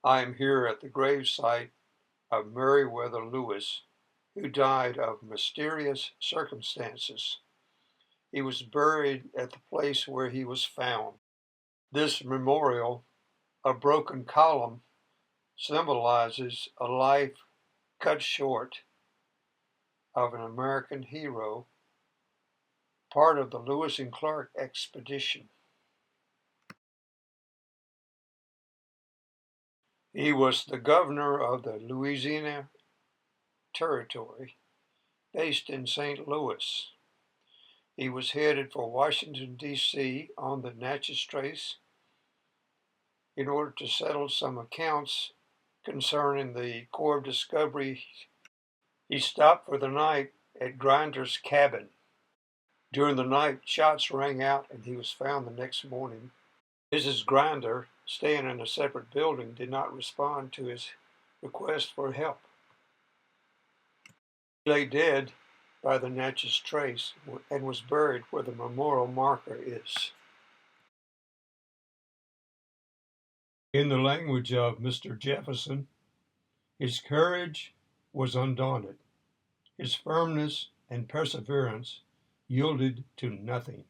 I am here at the gravesite of Meriwether Lewis, who died of mysterious circumstances. He was buried at the place where he was found. This memorial, a broken column, symbolizes a life cut short of an American hero, part of the Lewis and Clark expedition. He was the governor of the Louisiana Territory, based in St. Louis. He was headed for Washington, D.C. on the Natchez Trace in order to settle some accounts concerning the Corps of Discovery. He stopped for the night at Grinder's cabin. During the night, shots rang out and he was found the next morning. Mrs. Grinder, staying in a separate building, did not respond to his request for help. He lay dead by the Natchez Trace and was buried where the memorial marker is. In the language of Mr. Jefferson, his courage was undaunted. His firmness and perseverance yielded to nothing.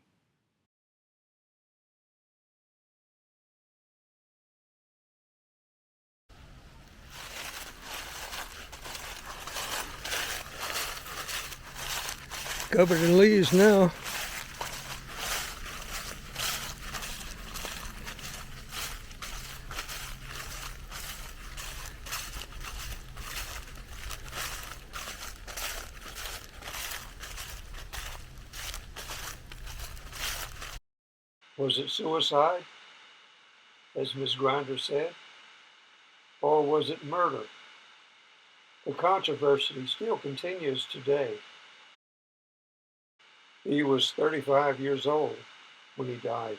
Covered in leaves now. Was it suicide, as Miss Grinder said, or was it murder? The controversy still continues today. He was 35 years old when he died.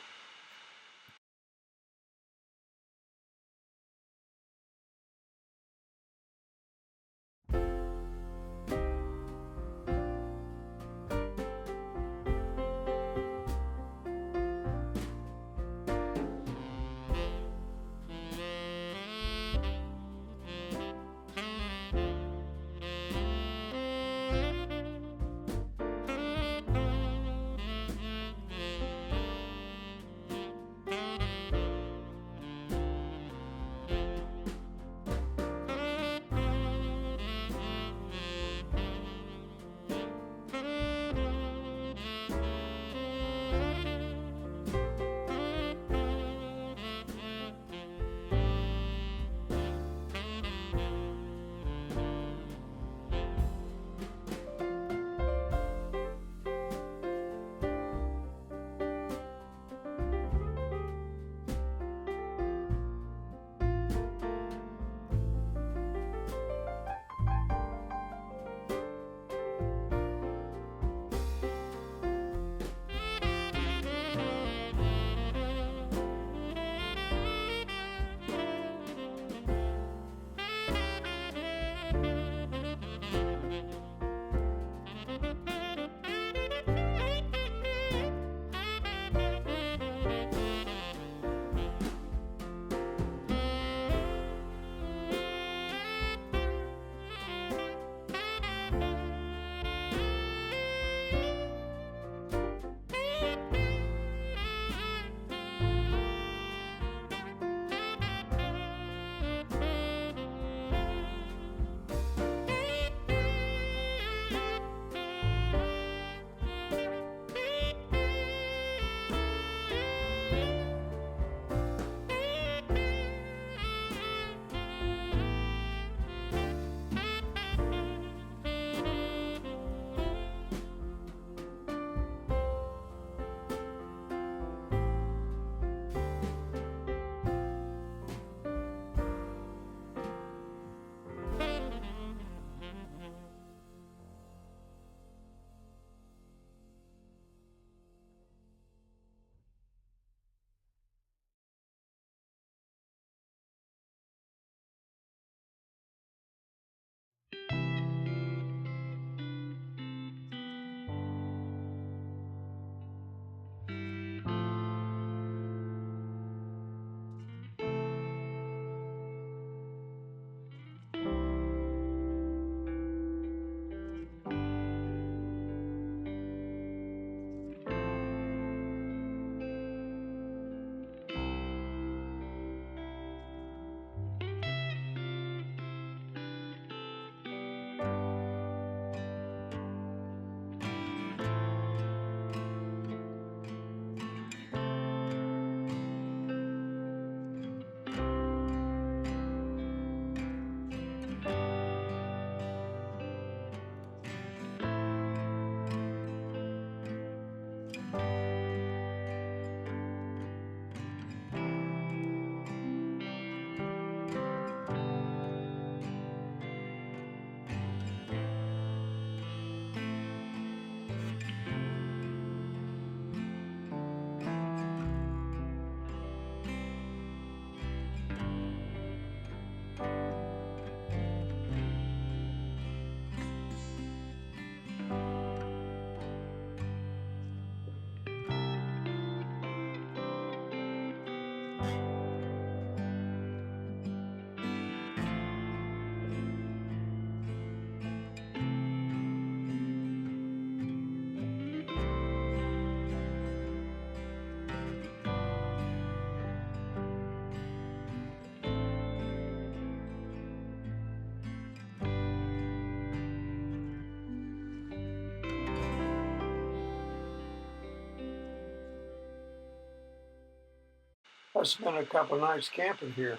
I spent a couple nights camping here.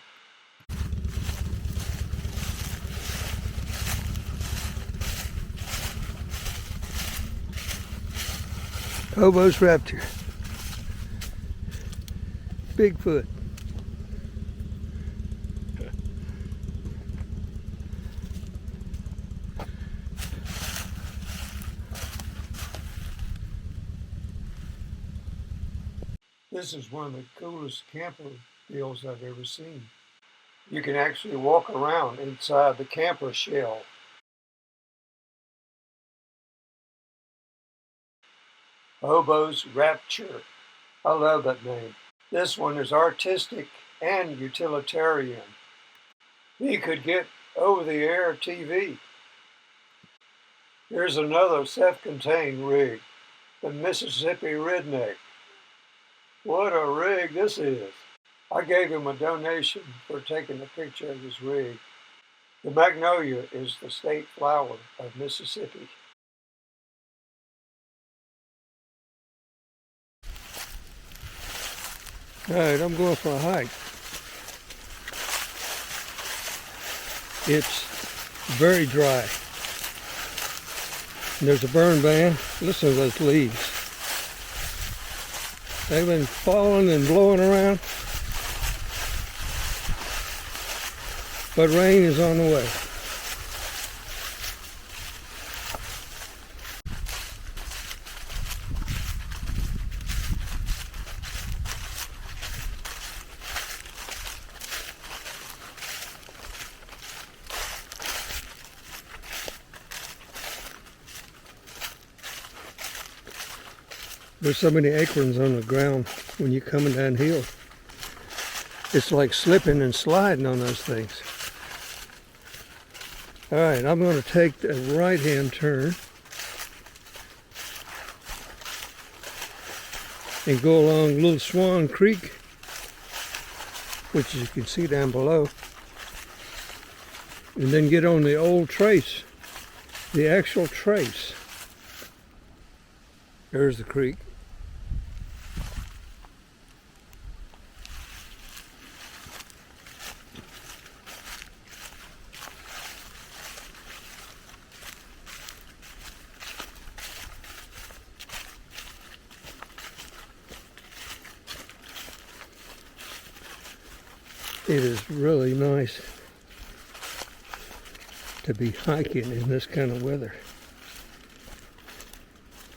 Hobo's raptor. Bigfoot. This is one of the coolest camper deals I've ever seen. You can actually walk around inside the camper shell. Hobo's Rapture. I love that name. This one is artistic and utilitarian. You could get over-the-air TV. Here's another self-contained rig, the Mississippi Redneck. What a rig this is. I gave him a donation for taking a picture of his rig. The magnolia is the state flower of Mississippi. All right, I'm going for a hike. It's very dry. And there's a burn ban. Listen to those leaves. They've been falling and blowing around. But rain is on the way. There's so many acorns on the ground when you're coming downhill. It's like slipping and sliding on those things. All right, I'm going to take the right-hand turn and go along Little Swan Creek, which you can see down below, and then get on the old trace, the actual trace. There's the creek. It is really nice to be hiking in this kind of weather.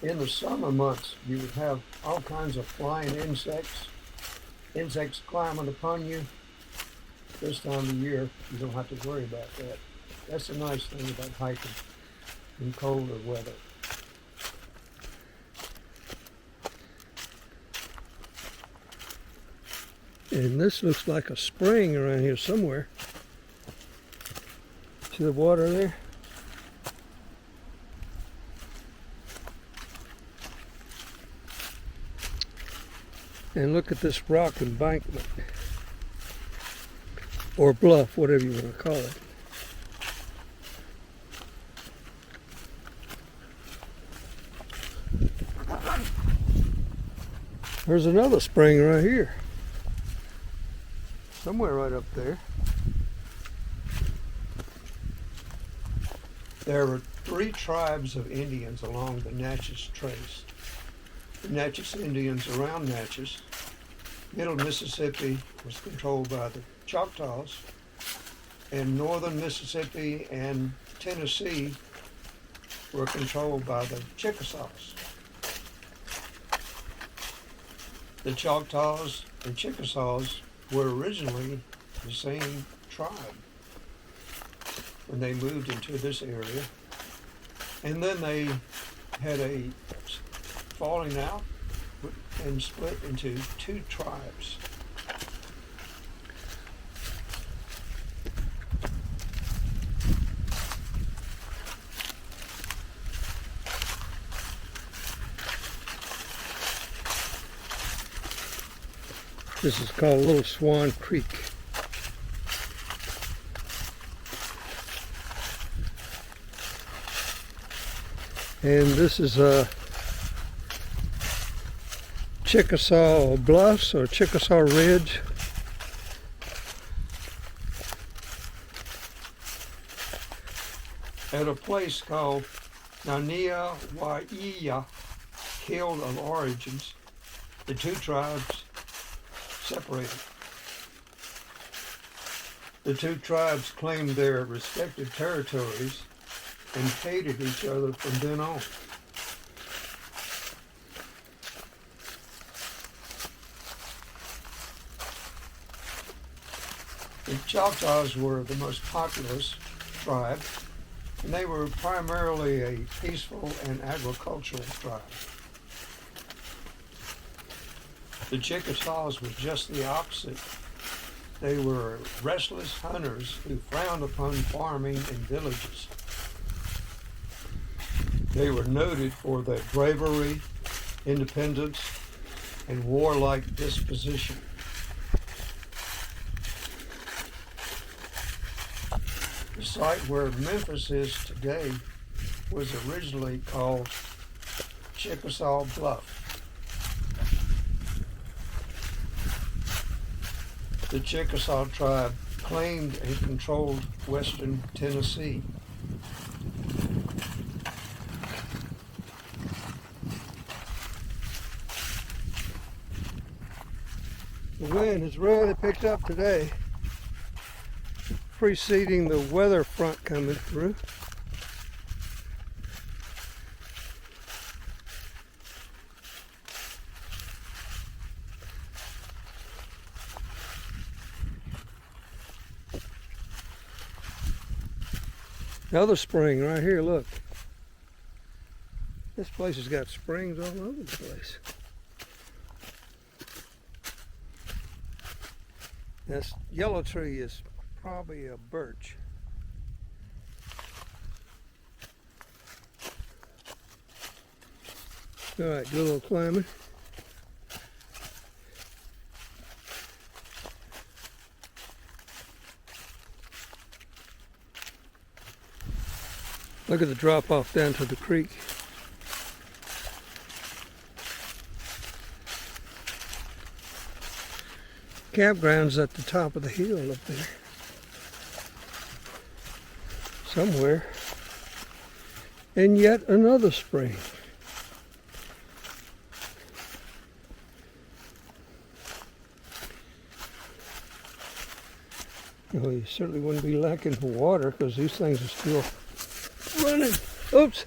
In the summer months, you would have all kinds of flying insects climbing upon you. This time of year, you don't have to worry about that. That's the nice thing about hiking in colder weather. And this looks like a spring around here somewhere. See the water there? And look at this rock embankment, or bluff, whatever you want to call it. There's another spring right here, somewhere right up there. There were 3 tribes of Indians along the Natchez Trace. The Natchez Indians around Natchez. Middle Mississippi was controlled by the Choctaws, and northern Mississippi and Tennessee were controlled by the Chickasaws. The Choctaws and Chickasaws were originally the same tribe when they moved into this area, and then they had a falling out and split into 2 tribes. This is called Little Swan Creek. And this is a Chickasaw Bluffs or Chickasaw Ridge. At a place called Nania Waiya, Hill of Origins, the two tribes separated. The two tribes claimed their respective territories and hated each other from then on. The Choctaws were the most populous tribe, and they were primarily a peaceful and agricultural tribe. The Chickasaws were just the opposite. They were restless hunters who frowned upon farming in villages. They were noted for their bravery, independence, and warlike disposition. The site where Memphis is today was originally called Chickasaw Bluff. The Chickasaw tribe claimed and controlled western Tennessee. The wind has really picked up today, preceding the weather front coming through. Another spring right here, look. This place has got springs all over the place. This yellow tree is probably a birch. All right, good little climbing. Look at the drop off down to the creek. Campground's at the top of the hill up there. Somewhere. And yet another spring. Well, you certainly wouldn't be lacking for water because these things are still running. Oops.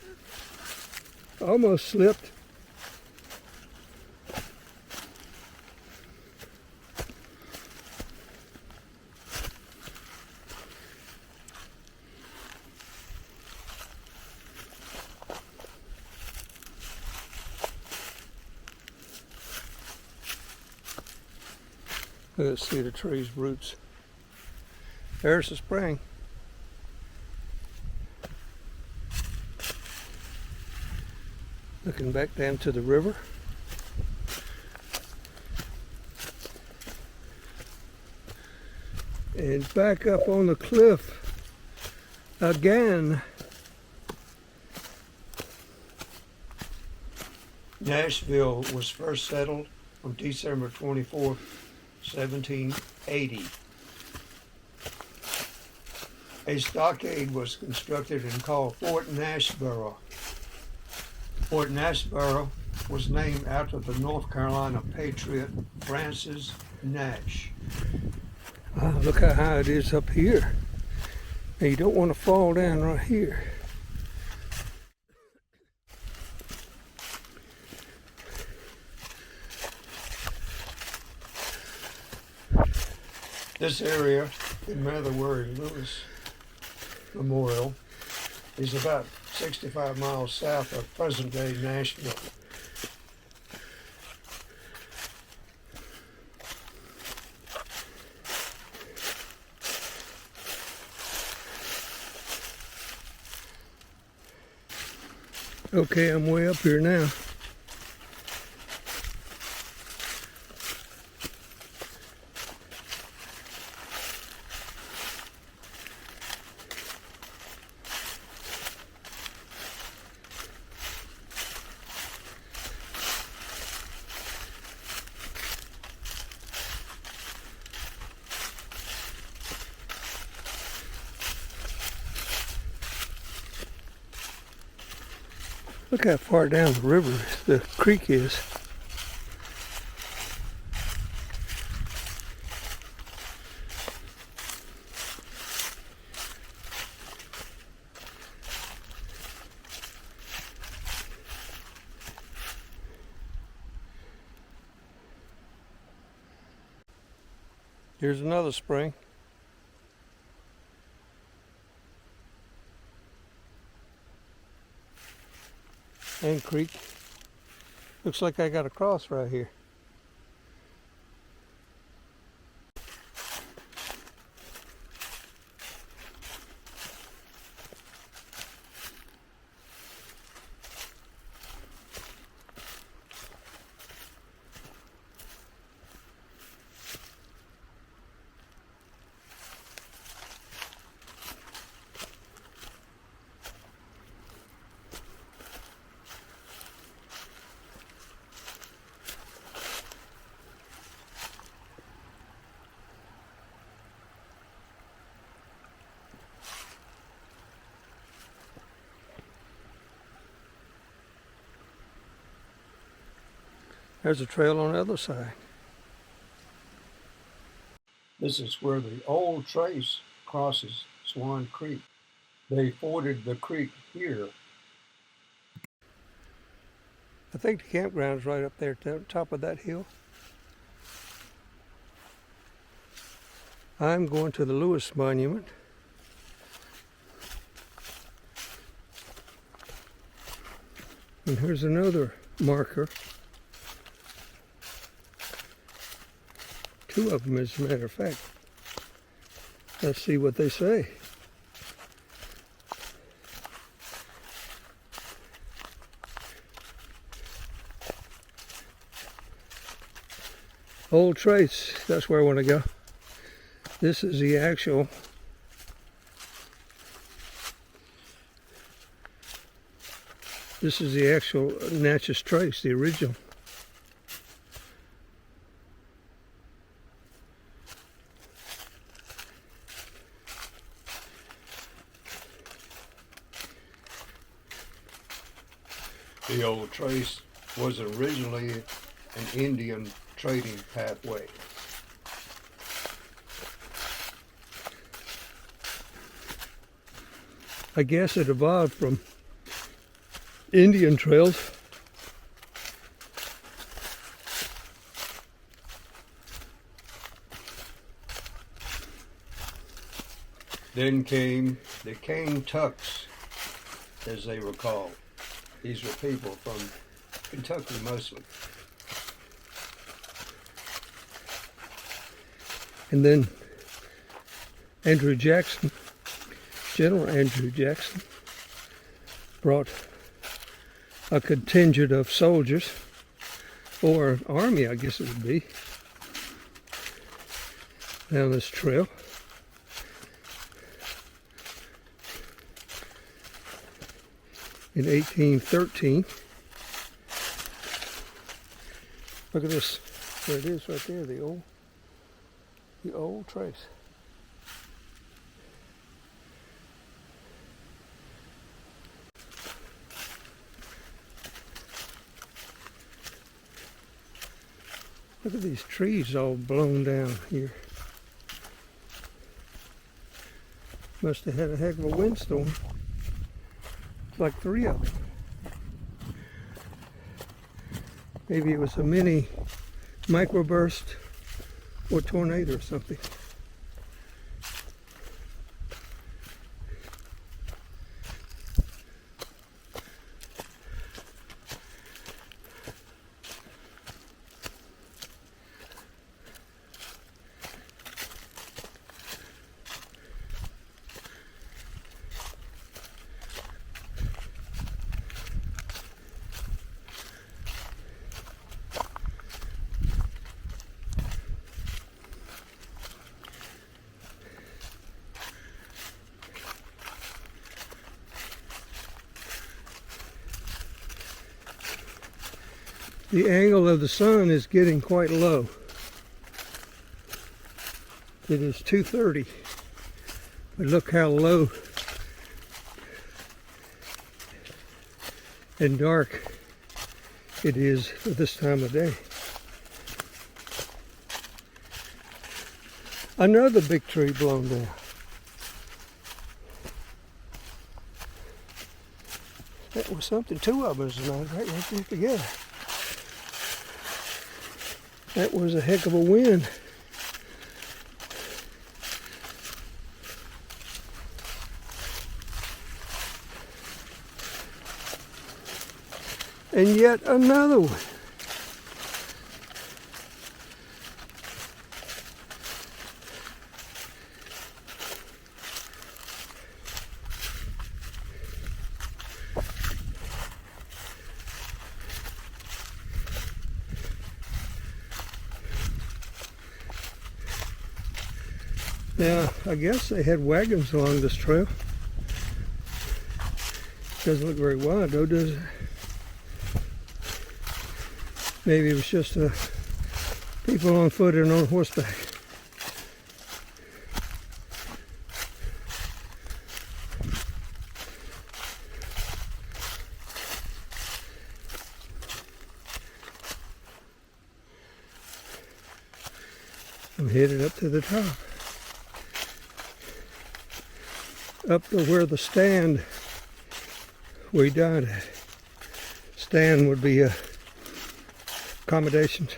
Almost slipped. Let's see the tree's roots. There's the spring. Looking back down to the river. And back up on the cliff again. Nashville was first settled on December 24th, 1780. A stockade was constructed and called Fort Nashboro. Fort Nashboro was named after the North Carolina patriot Francis Nash. Wow, look how high it is up here. Now you don't want to fall down right here. This area, the Meriwether Lewis Memorial, is about 65 miles south of present-day Nashville. Okay, I'm way up here now. Look how far down the river the creek is. Here's another spring. And creek. Looks like I got a cross right here. There's a trail on the other side. This is where the old trace crosses Swan Creek. They forded the creek here. I think the campground's right up there at the top of that hill. I'm going to the Lewis Monument. And here's another marker. Two of them, as a matter of fact. Let's see what they say. Old Trace, that's where I want to go. This is the actual Natchez Trace, the original. The old trace was originally an Indian trading pathway. I guess it evolved from Indian trails. Then came the Cane Tucks, as they were called. These were people from Kentucky mostly. And then Andrew Jackson, General Andrew Jackson, brought a contingent of soldiers, or an army I guess it would be, down this trail. In 1813. Look at this. There it is right there, the old trace. Look at these trees all blown down here. Must have had a heck of a windstorm. Like 3 of them. Maybe it was a mini microburst or tornado or something. The angle of the sun is getting quite low. It is 2:30, but look how low and dark it is at this time of day. Another big tree blown down. That was something. Two of them tonight, right there together. That was a heck of a wind. And yet another one. Now, I guess they had wagons along this trail. Doesn't look very wide though, does it? Maybe it was just people on foot and on horseback. I'm headed up to the top. Up to where the stand we died at. Stand would be a accommodations,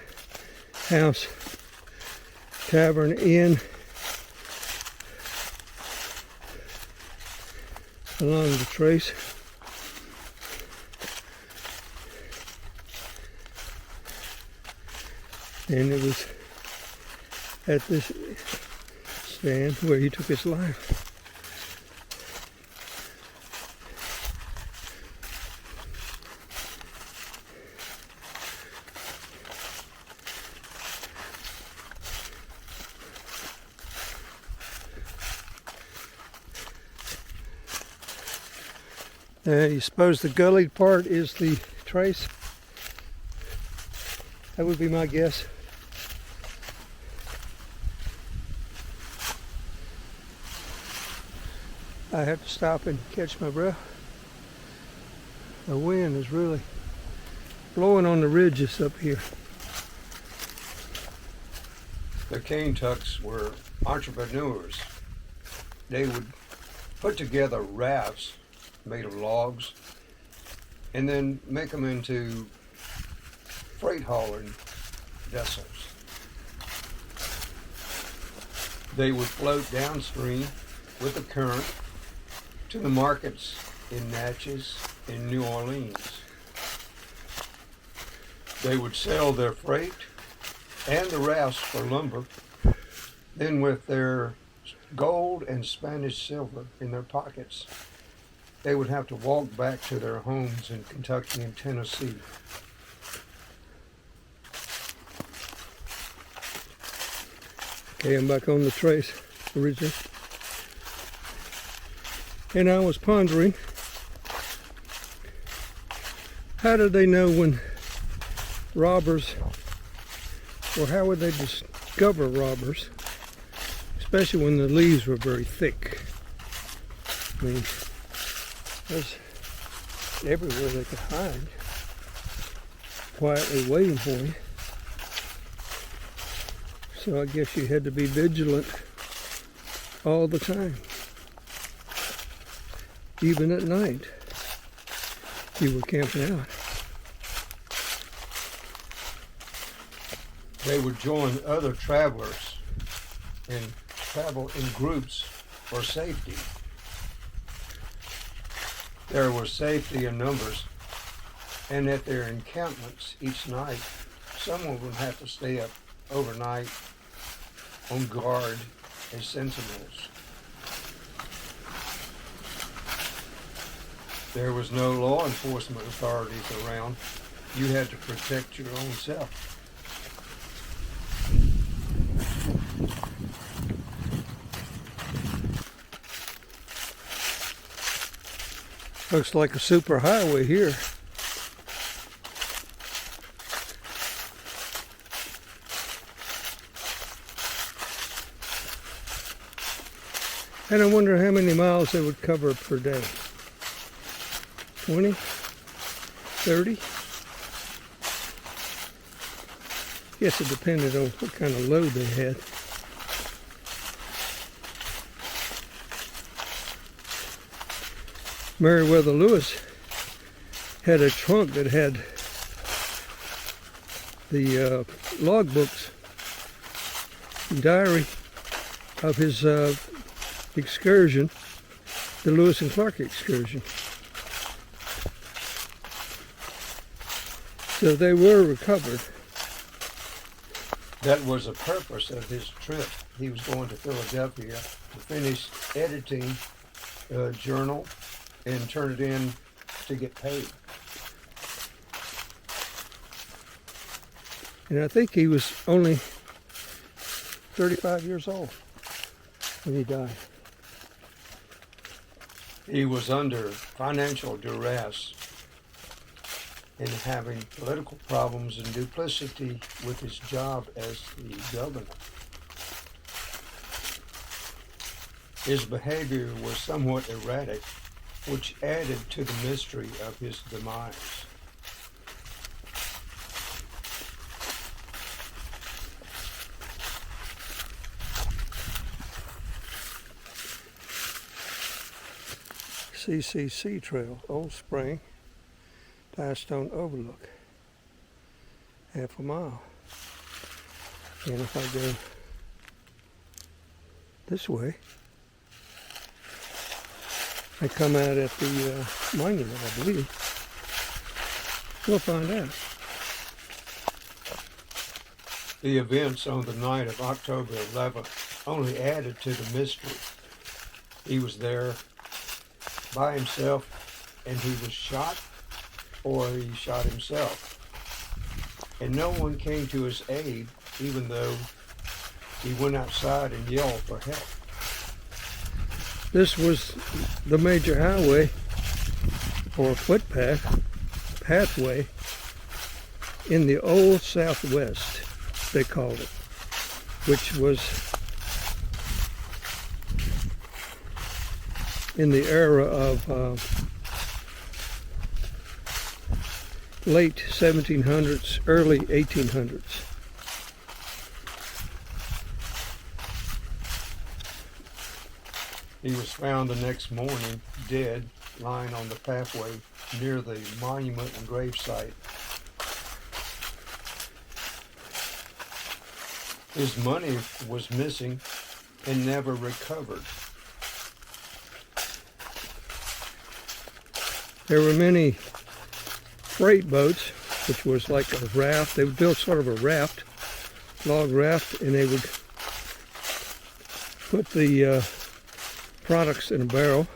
house, tavern, inn along the trace. And it was at this stand where he took his life. You suppose the gullied part is the trace? That would be my guess. I have to stop and catch my breath. The wind is really blowing on the ridges up here. The Kentucks were entrepreneurs. They would put together rafts made of logs and then make them into freight hauling vessels. They would float downstream with the current to the markets in Natchez and New Orleans. They would sell their freight and the rafts for lumber. Then with their gold and Spanish silver in their pockets, they would have to walk back to their homes in Kentucky and Tennessee. Okay, I'm back on the trace originally. And I was pondering, how did they know when robbers, or how would they discover robbers, especially when the leaves were very thick? I mean, there's everywhere they could hide, quietly waiting for you. So I guess you had to be vigilant all the time. Even at night, you were camping out. They would join other travelers and travel in groups for safety. There was safety in numbers, and at their encampments each night, someone would have to stay up overnight on guard as sentinels. There was no law enforcement authorities around. You had to protect your own self. Looks like a super highway here. And I wonder how many miles they would cover per day. 20? 30. Guess it depended on what kind of load they had. Meriwether Lewis had a trunk that had the logbooks, diary of his excursion, the Lewis and Clark excursion. So they were recovered. That was the purpose of his trip. He was going to Philadelphia to finish editing a journal and turn it in to get paid. And I think he was only 35 years old when he died. He was under financial duress and having political problems and duplicity with his job as the governor. His behavior was somewhat erratic, which added to the mystery of his demise. CCC Trail, Old Spring, Firestone Overlook, half a mile. And if I go this way, I come out at the monument, I believe. We'll find out. The events on the night of October 11th only added to the mystery. He was there by himself and he was shot, or he shot himself. And no one came to his aid, even though he went outside and yelled for help. This was the major highway, or footpath, pathway, in the Old Southwest, they called it, which was in the era of late 1700s, early 1800s. He was found the next morning, dead, lying on the pathway near the monument and gravesite. His money was missing and never recovered. There were many freight boats, which was like a raft. They built sort of a raft, log raft, and they would put the products in a barrel,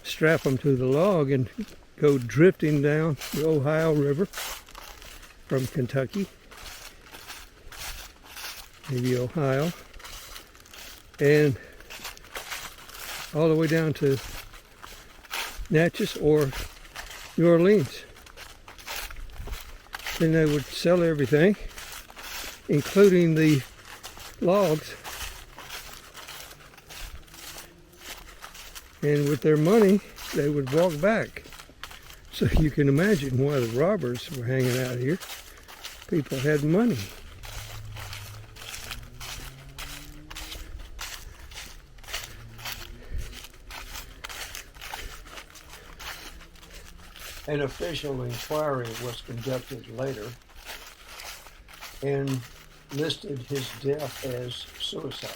strap them to the log, and go drifting down the Ohio River from Kentucky, maybe Ohio, and all the way down to Natchez or New Orleans. Then they would sell everything, including the logs, and with their money they would walk back. So you can imagine why the robbers were hanging out here. People had money. An official inquiry was conducted later and listed his death as suicide,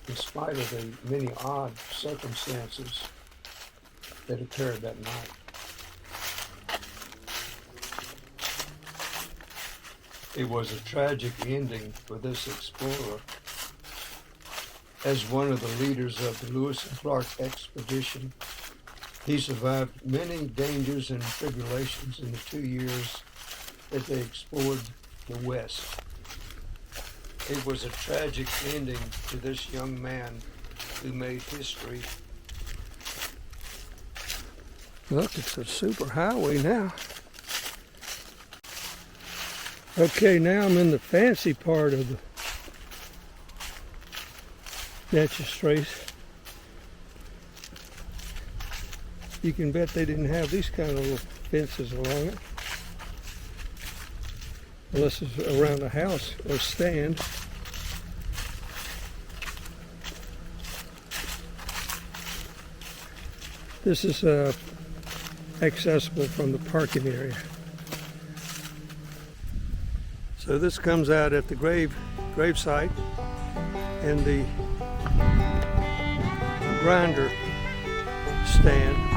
in spite of the many odd circumstances that occurred that night. It was a tragic ending for this explorer. As one of the leaders of the Lewis and Clark expedition, he survived many dangers and tribulations in the 2 years that they explored the West. It was a tragic ending to this young man who made history. Look, it's a super highway now. Okay, now I'm in the fancy part of the Natchez Trace. You can bet they didn't have these kind of little fences along it. Unless it's around a house or stand. This is accessible from the parking area. So this comes out at the gravesite, and the grinder stand